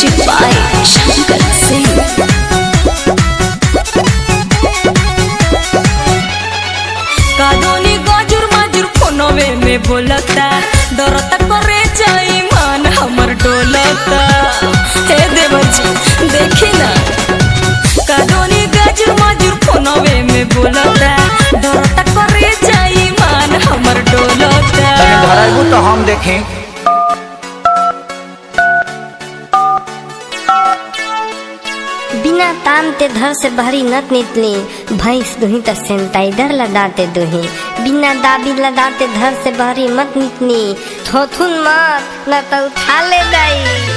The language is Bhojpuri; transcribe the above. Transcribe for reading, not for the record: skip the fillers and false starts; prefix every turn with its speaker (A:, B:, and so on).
A: Music by Shankar Singh.
B: कादोनी गाजुर माजुर फोनवे में बोलता डरता करे जाई मान हमर डोलता। हे देवर जी देखी ना कादोनी गाजुर माजुर फोनवे में बोलता डरता करे जाई मान हमर डोलता।
C: धराइबू तो हम देखें।
D: बिना तामते धर से भरी नत नितली भैंस दुही तो सैनिटाइजर लगाते दुही। बिना दाबी लगाते धर से भरी मत नितनी थोथुन मत न तो उठा ले गई।